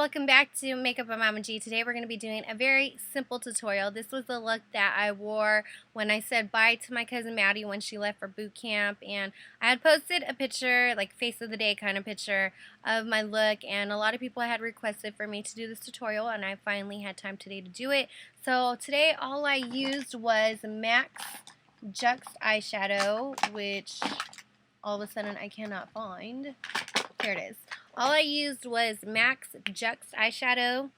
welcome back to Makeup by Mama G. Today we're going to be doing a very simple tutorial. This was the look that I wore when I said bye to my cousin Maddie when she left for boot camp, and I had posted a picture, like face of the day kind of picture of my look, and a lot of people had requested for me to do this tutorial, and I finally had time today to do it. So today all I used was MAC's Juxt eyeshadow, which all of a sudden I cannot find. Here it is. All I used was MAC's Juxt eyeshadow.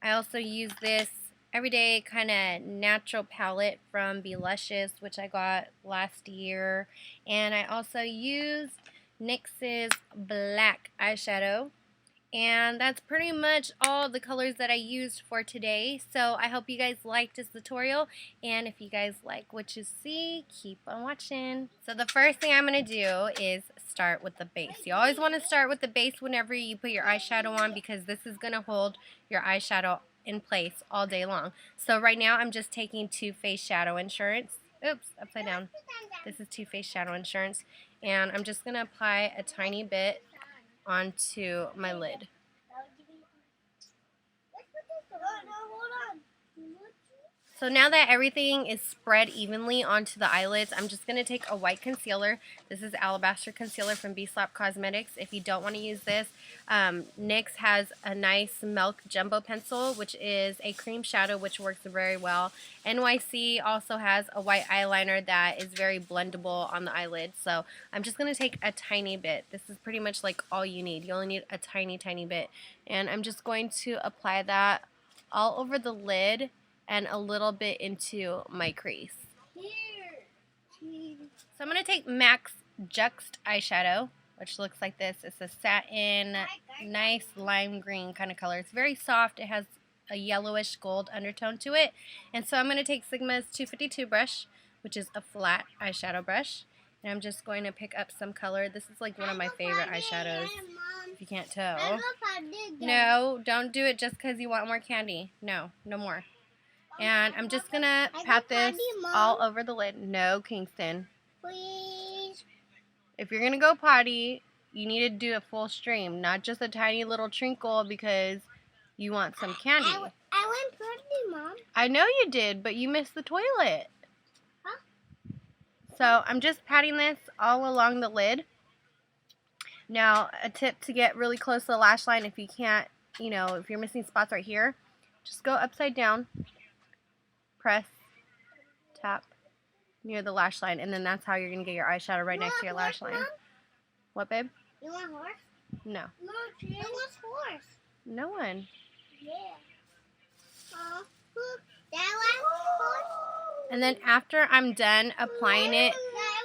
I also used this everyday kind of natural palette from Be Luscious, which I got last year. And I also used NYX's black eyeshadow. And that's pretty much all the colors that I used for today. So I hope you guys liked this tutorial. And if you guys like what you see, keep on watching. So the first thing I'm going to do is start with the base. You always want to start with the base whenever you put your eyeshadow on, because this is going to hold your eyeshadow in place all day long. So right now I'm just taking Too Faced Shadow Insurance. Oops, upside down. This is Too Faced Shadow Insurance. And I'm just going to apply a tiny bit onto my lid. So now that everything is spread evenly onto the eyelids, I'm just going to take a white concealer. This is Alabaster Concealer from B-Slap Cosmetics. If you don't want to use this, NYX has a nice Milk Jumbo Pencil, which is a cream shadow, which works very well. NYC also has a white eyeliner that is very blendable on the eyelid. So I'm just going to take a tiny bit. This is pretty much like all you need. You only need a tiny, tiny bit. And I'm just going to apply that all over the lid and a little bit into my crease. So I'm going to take MAC's Juxt eyeshadow, which looks like this. It's a satin, nice lime green kind of color. It's very soft. It has a yellowish gold undertone to it. And so I'm going to take Sigma's 252 brush, which is a flat eyeshadow brush. And I'm just going to pick up some color. This is like one of my favorite eyeshadows, if you can't tell. No, don't do it just because you want more candy. No, no more. And I'm just going to pat this all over the lid. No, Kingston. Please. If you're going to go potty, you need to do a full stream, not just a tiny little trinkle because you want some candy. I went potty, Mom. I know you did, but you missed the toilet. Huh? So I'm just patting this all along the lid. Now, a tip to get really close to the lash line, if you can't, if you're missing spots right here, just go upside down. Press, tap near the lash line, and then that's how you're going to get your eyeshadow right next to your lash line. What, babe? You want horse? No. No, who wants horse? No one. Yeah. That one horse? And then after I'm done applying it,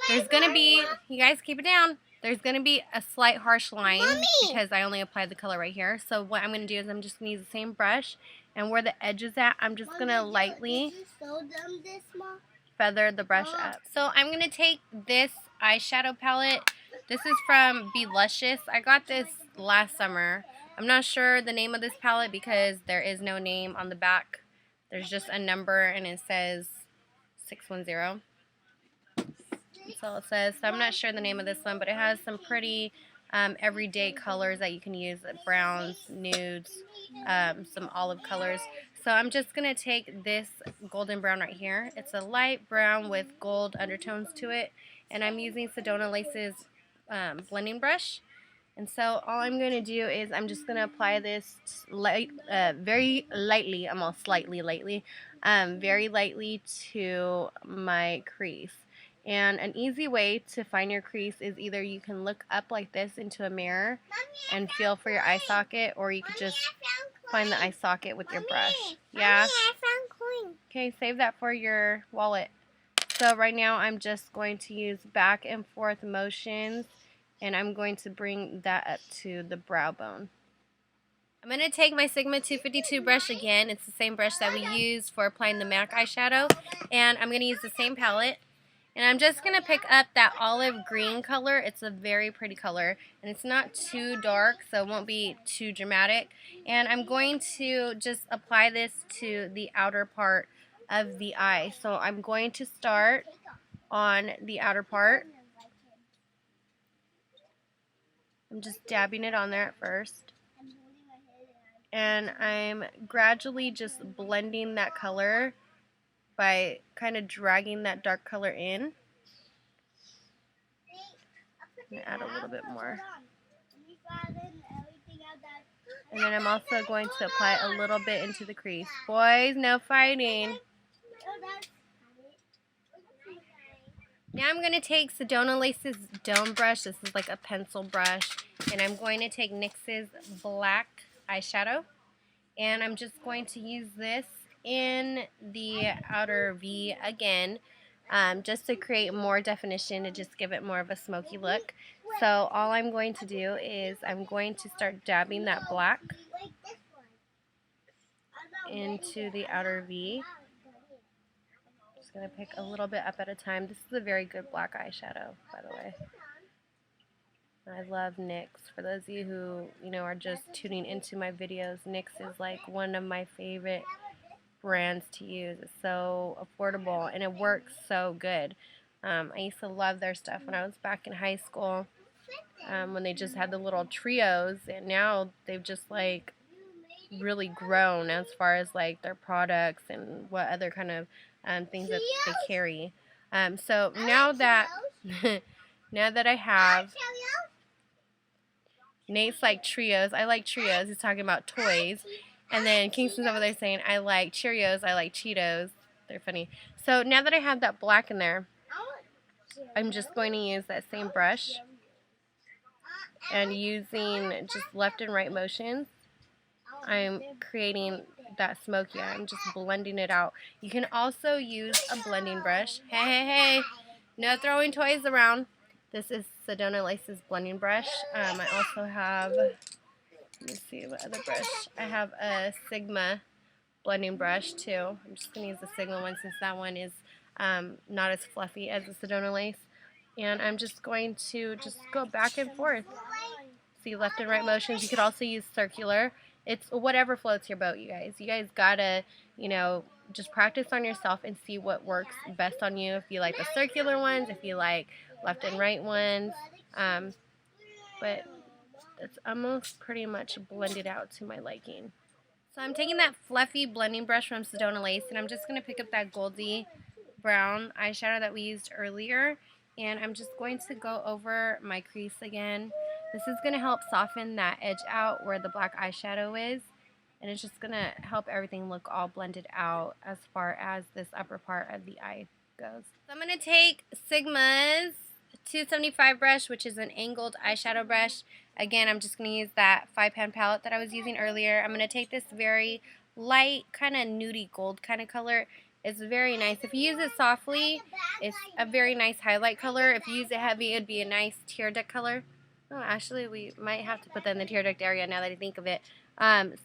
there's going to be, you guys keep it down, there's going to be a slight harsh line, Mommy, because I only applied the color right here. So what I'm going to do is I'm just going to use the same brush, and where the edge is at, I'm just going to lightly feather the brush up. So I'm going to take this eyeshadow palette. This is from Be Luscious. I got this last summer. I'm not sure the name of this palette because there is no name on the back. There's just a number and it says 610. That's all it says. So I'm not sure the name of this one, but it has some pretty everyday colors that you can use, like browns, nudes, some olive colors. So I'm just going to take this golden brown right here. It's a light brown with gold undertones to it. And I'm using Sedona Lace's blending brush. And so all I'm going to do is I'm just going to apply this very lightly, almost slightly lightly, very lightly to my crease. And an easy way to find your crease is either you can look up like this into a mirror and feel for your eye socket, or you could just find the eye socket with your brush. Yeah? I found coin. Okay, save that for your wallet. So right now I'm just going to use back and forth motions, and I'm going to bring that up to the brow bone. I'm going to take my Sigma 252 brush again. It's the same brush that we used for applying the MAC eyeshadow. And I'm going to use the same palette. And I'm just going to pick up that olive green color. It's a very pretty color. And it's not too dark, so it won't be too dramatic. And I'm going to just apply this to the outer part of the eye. So I'm going to start on the outer part. I'm just dabbing it on there at first. and I'm gradually just blending that color by kind of dragging that dark color in. I'm going to add a little bit more. And then I'm also going to apply a little bit into the crease. Boys, no fighting. Now I'm going to take Sedona Lace's Dome Brush. This is like a pencil brush. And I'm going to take NYX's black eyeshadow. And I'm just going to use this in the outer V again, just to create more definition, to just give it more of a smoky look. So all I'm going to do is I'm going to start dabbing that black into the outer V. Just going to pick a little bit up at a time. This is a very good black eyeshadow, by the way. I love NYX. For those of you who, are just tuning into my videos, NYX is like one of my favorite brands to use. It's so affordable and it works so good. I used to love their stuff when I was back in high school, when they just had the little trios, and now they've just like really grown as far as like their products and what other kind of things that they carry. So now that now that I have Nate's like trios, I like trios. He's talking about toys. And then Kingston's over there saying, I like Cheerios, I like Cheetos. They're funny. So now that I have that black in there, I'm just going to use that same brush and using just left and right motions, I'm creating that smoky. I'm just blending it out. You can also use a blending brush. Hey, no throwing toys around. This is Sedona Lace's blending brush. I also have, let me see what other brush. I have a Sigma blending brush too. I'm just going to use the Sigma one since that one is not as fluffy as the Sedona Lace. And I'm just going to just go back and forth. See, left and right motions. You could also use circular. It's whatever floats your boat, you guys. You guys gotta, just practice on yourself and see what works best on you. If you like the circular ones, if you like left and right ones. But it's almost pretty much blended out to my liking. So I'm taking that fluffy blending brush from Sedona Lace, and I'm just going to pick up that goldy brown eyeshadow that we used earlier, and I'm just going to go over my crease again. This is going to help soften that edge out where the black eyeshadow is, and it's just going to help everything look all blended out as far as this upper part of the eye goes. So I'm going to take Sigma's 275 brush, which is an angled eyeshadow brush. Again, I'm just going to use that 5-pan palette that I was using earlier. I'm going to take this very light, kind of nudie gold kind of color. It's very nice. If you use it softly, it's a very nice highlight color. If you use it heavy, it'd be a nice tear duct color. Oh, actually, we might have to put that in the tear duct area now that I think of it.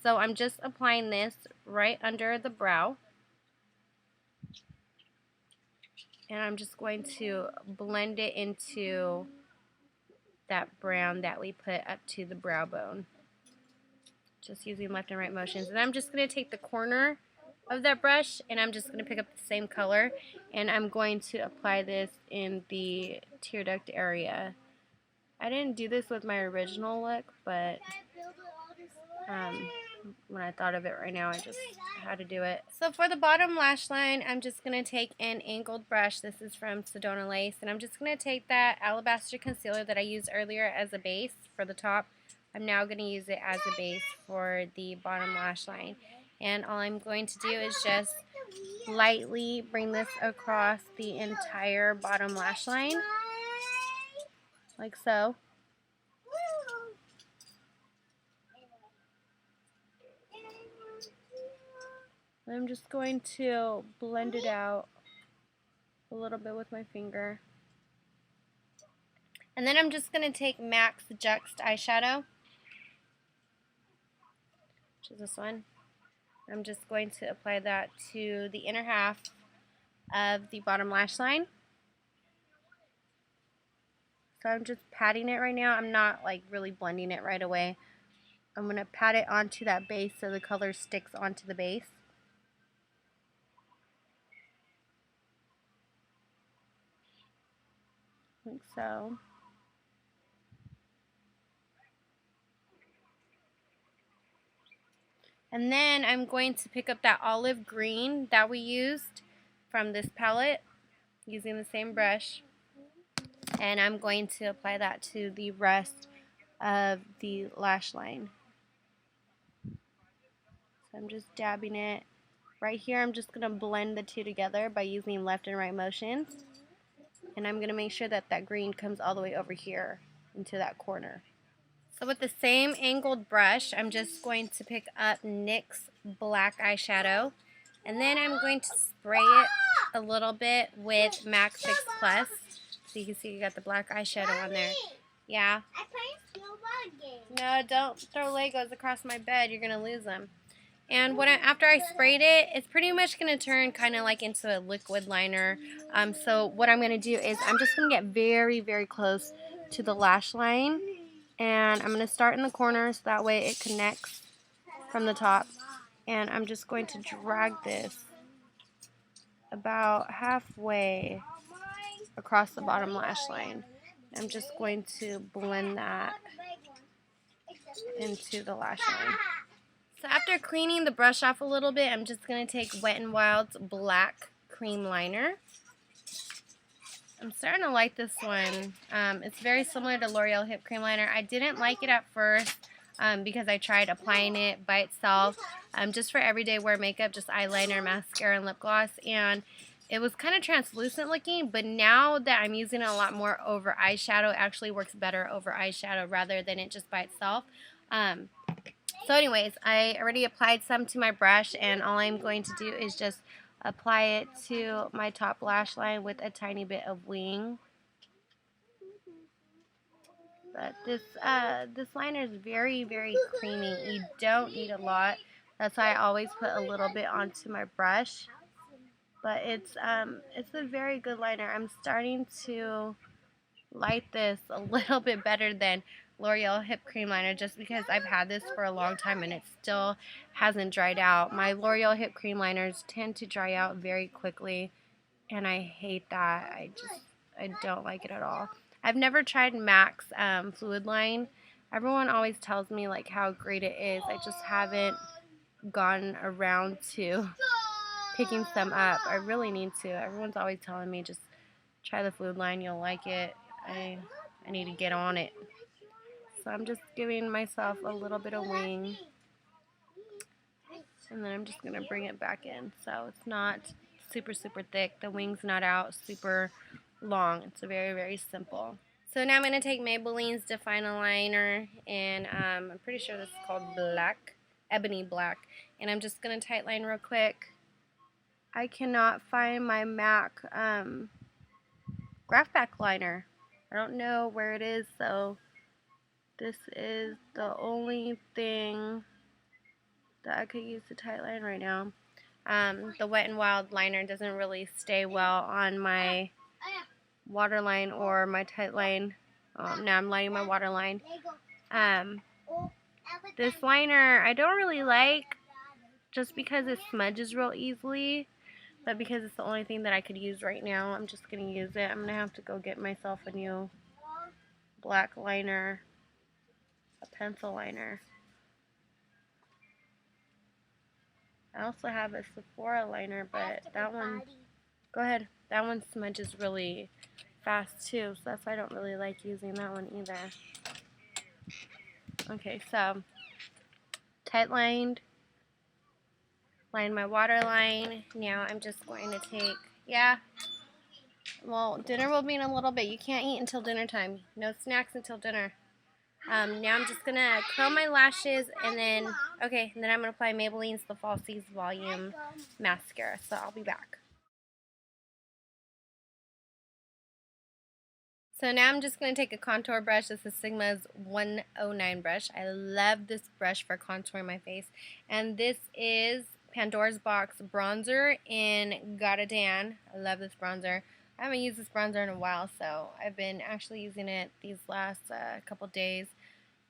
So I'm just applying this right under the brow. And I'm just going to blend it into that brown that we put up to the brow bone. Just using left and right motions. And I'm just going to take the corner of that brush and I'm just going to pick up the same color and I'm going to apply this in the tear duct area. I didn't do this with my original look, but when I thought of it right now, I just had to do it. So for the bottom lash line, I'm just going to take an angled brush. This is from Sedona Lace, and I'm just going to take that Alabaster concealer that I used earlier as a base for the top. I'm now going to use it as a base for the bottom lash line. And all I'm going to do is just lightly bring this across the entire bottom lash line, like so. I'm just going to blend it out a little bit with my finger. And then I'm just going to take MAC's Juxt eyeshadow, which is this one. I'm just going to apply that to the inner half of the bottom lash line. So I'm just patting it right now. I'm not like really blending it right away. I'm going to pat it onto that base so the color sticks onto the base. Like so. And then I'm going to pick up that olive green that we used from this palette using the same brush. And I'm going to apply that to the rest of the lash line. So I'm just dabbing it. Right here I'm just going to blend the two together by using left and right motions. And I'm going to make sure that that green comes all the way over here into that corner. So with the same angled brush, I'm just going to pick up NYX black eyeshadow. And then I'm going to spray it a little bit with MAC Fix Plus. So you can see you got the black eyeshadow on there. Yeah? I play snowball game. No, don't throw Legos across my bed. You're going to lose them. And after I sprayed it, it's pretty much going to turn kind of like into a liquid liner. So what I'm going to do is I'm just going to get very, very close to the lash line. And I'm going to start in the corner so that way it connects from the top. And I'm just going to drag this about halfway across the bottom lash line. I'm just going to blend that into the lash line. So after cleaning the brush off a little bit, I'm just going to take Wet n Wild's black cream liner. I'm starting to like this one. It's very similar to L'Oreal Hip Cream Liner. I didn't like it at first because I tried applying it by itself just for everyday wear makeup, just eyeliner, mascara, and lip gloss. And it was kind of translucent looking, but now that I'm using it a lot more over eyeshadow, it actually works better over eyeshadow rather than it just by itself. So anyways, I already applied some to my brush, and all I'm going to do is just apply it to my top lash line with a tiny bit of wing. But this liner is very, very creamy. You don't need a lot. That's why I always put a little bit onto my brush. But it's a very good liner. I'm starting to like this a little bit better than L'Oreal Hip Cream Liner just because I've had this for a long time and it still hasn't dried out. My L'Oreal Hip Cream Liners tend to dry out very quickly and I hate that. I don't like it at all. I've never tried MAC's Fluid Line. Everyone always tells me like how great it is. I just haven't gone around to picking some up. I really need to. Everyone's always telling me just try the Fluid Line, you'll like it. I need to get on it. So I'm just giving myself a little bit of wing. And then I'm just going to bring it back in. So it's not super, super thick. The wing's not out super long. It's very, very simple. So now I'm going to take Maybelline's Define Liner. And I'm pretty sure this is called Black. Ebony Black. And I'm just going to tightline real quick. I cannot find my MAC Graph Pack liner. I don't know where it is, so this is the only thing that I could use to tightline right now. The Wet n Wild liner doesn't really stay well on my waterline or my tightline. Now I'm lining my waterline. This liner I don't really like just because it smudges real easily. But because it's the only thing that I could use right now, I'm just going to use it. I'm going to have to go get myself a new black liner, a pencil liner. I also have a Sephora liner, but that one, go ahead, that one smudges really fast too, so that's why I don't really like using that one either. Okay, so tight lined. Line my waterline. Now I'm just going to take, well, dinner will be in a little bit. You can't eat until dinner time. No snacks until dinner. Now I'm just going to curl my lashes and then, and then I'm going to apply Maybelline's The Falsies Volume Mascara. So I'll be back. So now I'm just going to take a contour brush. This is Sigma's 109 brush. I love this brush for contouring my face. And this is Pandora's Box bronzer in Gatadan. I love this bronzer. I haven't used this bronzer in a while, so I've been actually using it these last couple days,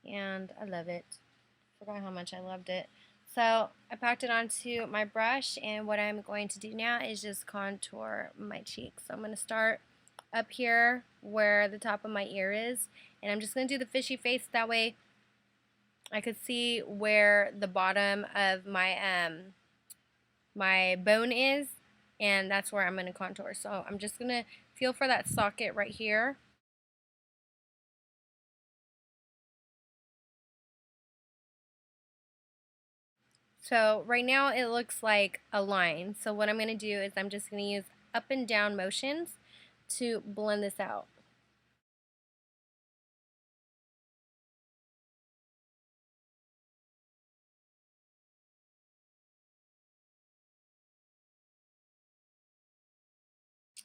and I love it. Forgot how much I loved it. So I packed it onto my brush, and what I'm going to do now is just contour my cheeks. So I'm going to start up here where the top of my ear is, and I'm just going to do the fishy face. That way I could see where the bottom of my bone is, and that's where I'm going to contour. So I'm just going to feel for that socket right here. So right now it looks like a line. So what I'm going to do is I'm just going to use up and down motions to blend this out.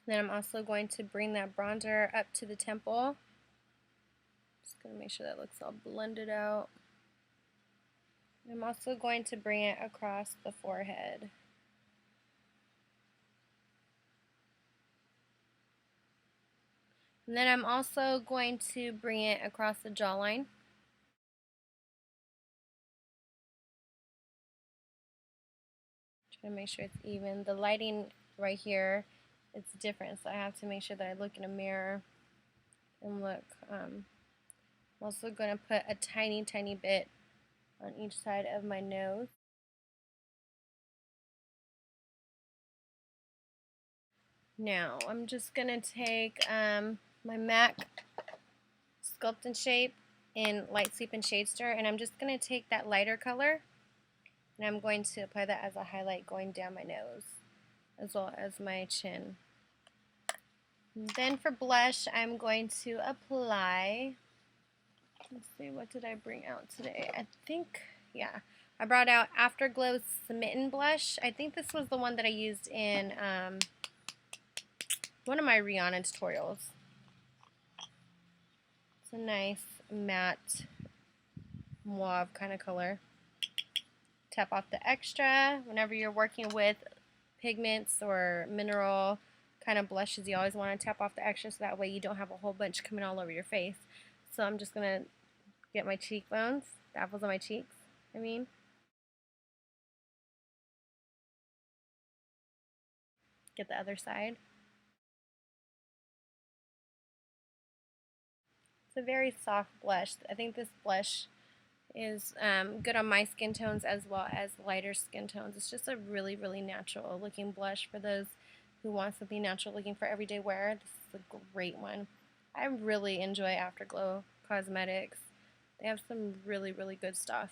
Then I'm also going to bring that bronzer up to the temple. Just going to make sure that looks all blended out. I'm also going to bring it across the forehead. And then I'm also going to bring it across the jawline. Try to make sure it's even. The lighting right here, it's different, so I have to make sure that I look in a mirror and look. I'm also going to put a tiny, tiny bit on each side of my nose. Now, I'm just going to take my MAC Sculpt and Shape in Light Sleep and Shade Stir, and I'm just going to take that lighter color, and I'm going to apply that as a highlight going down my nose, as well as my chin. And then for blush, I'm going to apply, let's see, what did I bring out today? I think, yeah, I brought out Afterglow Smitten Blush. I think this was the one that I used in one of my Rihanna tutorials. It's a nice matte mauve kind of color. Tap off the extra. Whenever you're working with pigments or mineral kind of blushes, you always want to tap off the extra so that way you don't have a whole bunch coming all over your face. So I'm just going to get my cheekbones, the apples on my cheeks, Get the other side. It's a very soft blush. I think this blush is good on my skin tones as well as lighter skin tones. It's just a really, really natural looking blush for those who want something natural looking for everyday wear. This is a great one. I really enjoy Afterglow Cosmetics. They have some really, really good stuff.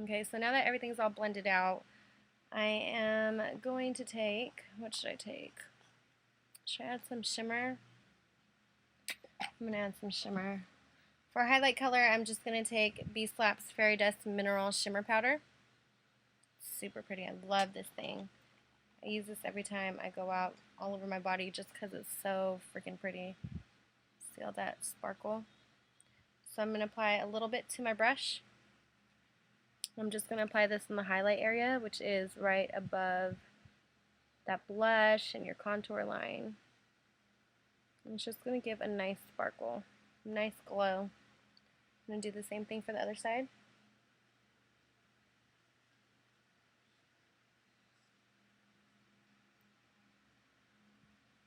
Okay, so now that everything's all blended out, I am going to take, what should I take? Should I add some shimmer? I'm going to add some shimmer. For highlight color, I'm just going to take B-Slap's Fairy Dust Mineral Shimmer Powder. Super pretty. I love this thing. I use this every time I go out all over my body just because it's so freaking pretty. See all that sparkle? So I'm going to apply a little bit to my brush. I'm just going to apply this in the highlight area, which is right above that blush and your contour line. And it's just going to give a nice sparkle, nice glow. I'm going to do the same thing for the other side.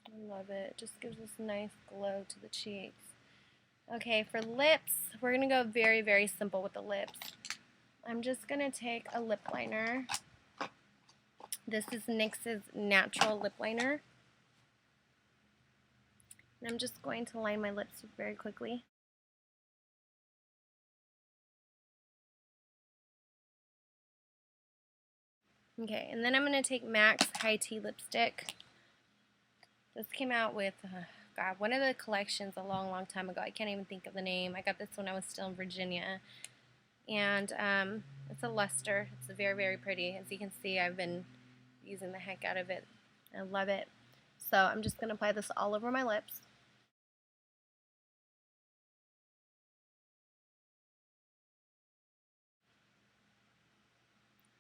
I love it. It just gives this nice glow to the cheeks. Okay, for lips, we're going to go very, very simple with the lips. I'm just going to take a lip liner. This is NYX's Natural Lip Liner. And I'm just going to line my lips very quickly. Okay, and then I'm going to take MAC's High Tea Lipstick. This came out with, God, one of the collections a long, long time ago. I can't even think of the name. I got this when I was still in Virginia. And it's a luster. It's very, very pretty. As you can see, I've been using the heck out of it. I love it. So I'm just going to apply this all over my lips.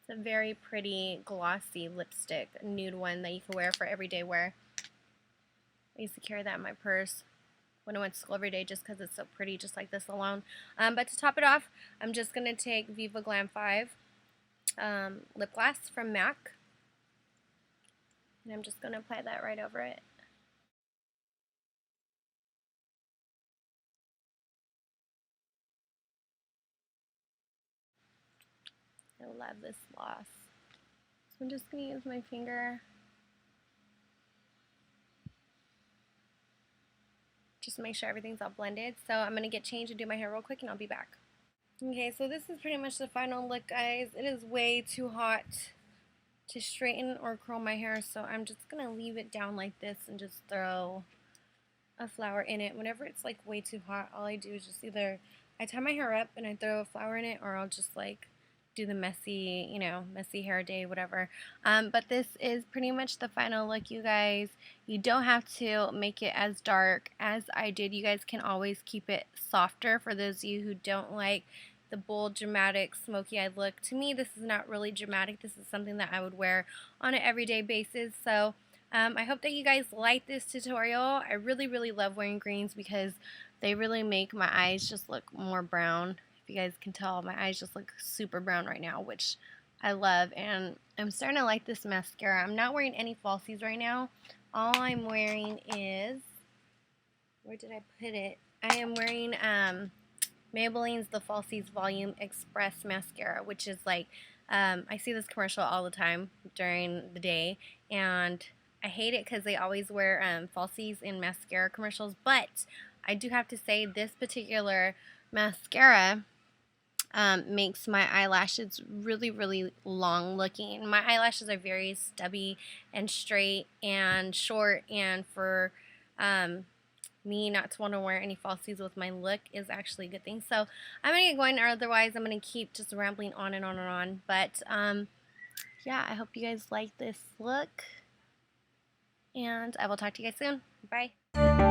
It's a very pretty glossy lipstick, a nude one that you can wear for everyday wear. I used to carry that in my purse when I went to school every day just because it's so pretty, just like this alone. But to top it off, I'm just going to take Viva Glam 5 lip gloss from MAC. And I'm just going to apply that right over it. I love this gloss. So I'm just going to use my finger. Just to make sure everything's all blended. So I'm going to get changed and do my hair real quick and I'll be back. Okay, so this is pretty much the final look, guys. It is way too hot to straighten or curl my hair, so I'm just going to leave it down like this and just throw a flower in it. Whenever it's like way too hot, all I do is just either I tie my hair up and I throw a flower in it, or I'll just like do the messy, you know, messy hair day, whatever. But this is pretty much the final look, you guys. You don't have to make it as dark as I did. You guys can always keep it softer for those of you who don't like the bold, dramatic, smoky-eyed look. To me, this is not really dramatic. This is something that I would wear on an everyday basis. So I hope that you guys like this tutorial. I really, really love wearing greens because they really make my eyes just look more brown. If you guys can tell, my eyes just look super brown right now, which I love. And I'm starting to like this mascara. I'm not wearing any falsies right now. All I'm wearing is, where did I put it? I am wearing Maybelline's The Falsies Volume Express Mascara, which is like, I see this commercial all the time during the day, and I hate it because they always wear falsies in mascara commercials, but I do have to say this particular mascara makes my eyelashes really, really long looking. My eyelashes are very stubby and straight and short, and for me not to want to wear any falsies with my look is actually a good thing. So I'm going to get going, or otherwise I'm going to keep just rambling on and on and on. But yeah, I hope you guys like this look, and I will talk to you guys soon. Bye.